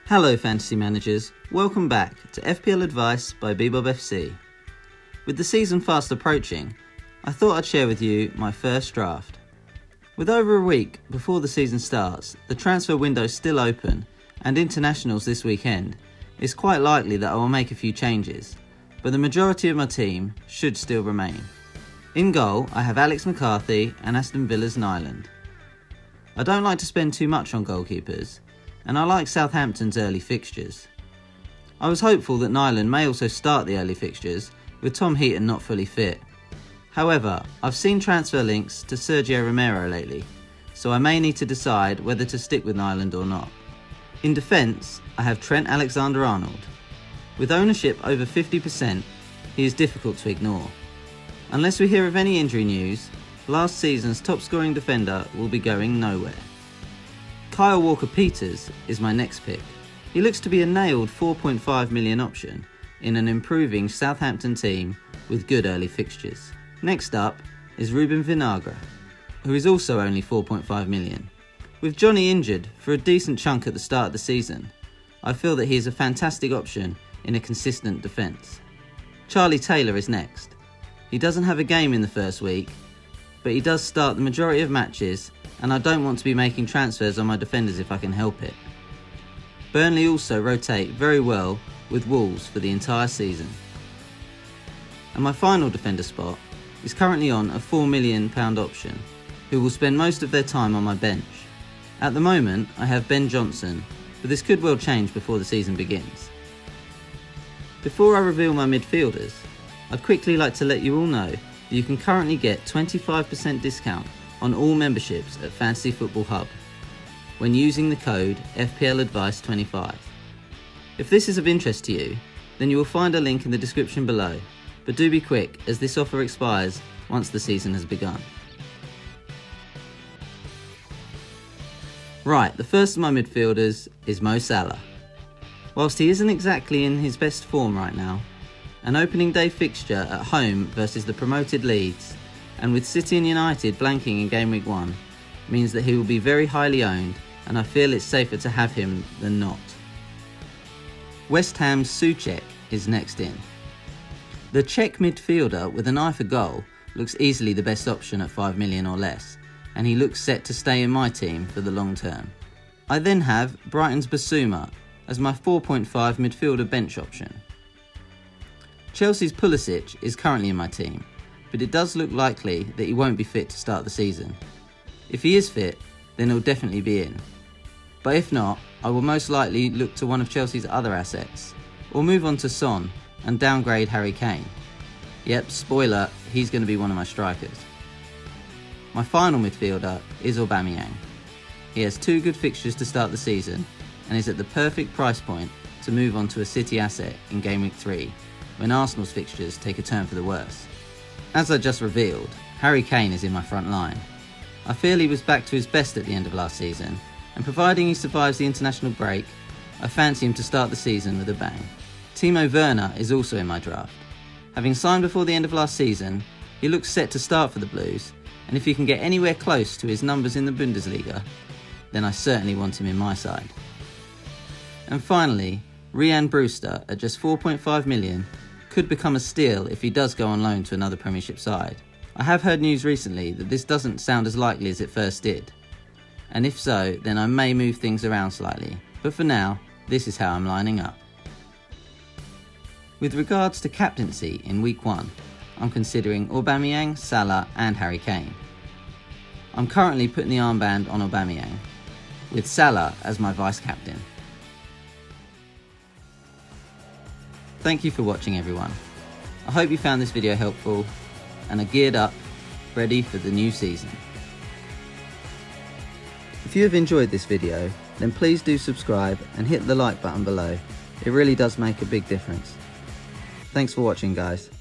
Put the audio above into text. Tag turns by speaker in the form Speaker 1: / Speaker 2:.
Speaker 1: Hello fantasy managers, welcome back to FPLadvice by BBobFC. With the season fast approaching, I thought I'd share with you my first draft. With over a week before the season starts, the transfer window is still open and internationals this weekend, it's quite likely that I will make a few changes, but the majority of my team should still remain. In goal, I have Alex McCarthy and Aston Villa's Nyland. I don't like to spend too much on goalkeepers, and I like Southampton's early fixtures. I was hopeful that Nyland may also start the early fixtures, with Tom Heaton not fully fit. However, I've seen transfer links to Sergio Romero lately, so I may need to decide whether to stick with Nyland or not. In defence, I have Trent Alexander-Arnold. With ownership over 50%, he is difficult to ignore. Unless we hear of any injury news, last season's top scoring defender will be going nowhere. Kyle Walker-Peters is my next pick. He looks to be a nailed 4.5 million option in an improving Southampton team with good early fixtures. Next up is Ruben Vinagra, who is also only 4.5 million. With Johnny injured for a decent chunk at the start of the season, I feel that he is a fantastic option in a consistent defence. Charlie Taylor is next. He doesn't have a game in the first week, but he does start the majority of matches, and I don't want to be making transfers on my defenders if I can help it. Burnley also rotate very well with Wolves for the entire season. And my final defender spot is currently on a £4 million option, who will spend most of their time on my bench. At the moment, I have Ben Johnson, but this could well change before the season begins. Before I reveal my midfielders, I'd quickly like to let you all know that you can currently get 25% discount on all memberships at Fantasy Football Hub when using the code FPLadvice25. If this is of interest to you, then you will find a link in the description below, but do be quick as this offer expires once the season has begun. Right, the first of my midfielders is Mo Salah. Whilst he isn't exactly in his best form right now, an opening day fixture at home versus the promoted Leeds, and with City and United blanking in Game Week 1, means that he will be very highly owned, and I feel it's safer to have him than not. West Ham's Souček is next in. The Czech midfielder with an eye for goal looks easily the best option at 5 million or less, and he looks set to stay in my team for the long term. I then have Brighton's Basuma as my 4.5 midfielder bench option. Chelsea's Pulisic is currently in my team, but it does look likely that he won't be fit to start the season. If he is fit, then he'll definitely be in. But if not, I will most likely look to one of Chelsea's other assets, or move on to Son and downgrade Harry Kane. Yep, spoiler, he's going to be one of my strikers. My final midfielder is Aubameyang. He has 2 good fixtures to start the season, and is at the perfect price point to move on to a City asset in Game Week 3, when Arsenal's fixtures take a turn for the worse. As I just revealed, Harry Kane is in my front line. I feel he was back to his best at the end of last season, and providing he survives the international break, I fancy him to start the season with a bang. Timo Werner is also in my draft. Having signed before the end of last season, he looks set to start for the Blues, and if he can get anywhere close to his numbers in the Bundesliga, then I certainly want him in my side. And finally, Ryan Brewster at just 4.5 million could become a steal if he does go on loan to another Premiership side. I have heard news recently that this doesn't sound as likely as it first did, and if so, then I may move things around slightly, but for now, this is how I'm lining up. With regards to captaincy in Week 1, I'm considering Aubameyang, Salah and Harry Kane. I'm currently putting the armband on Aubameyang, with Salah as my vice-captain. Thank you for watching everyone. I hope you found this video helpful and are geared up, ready for the new season. If you have enjoyed this video, then please do subscribe and hit the like button below. It really does make a big difference. Thanks for watching, guys.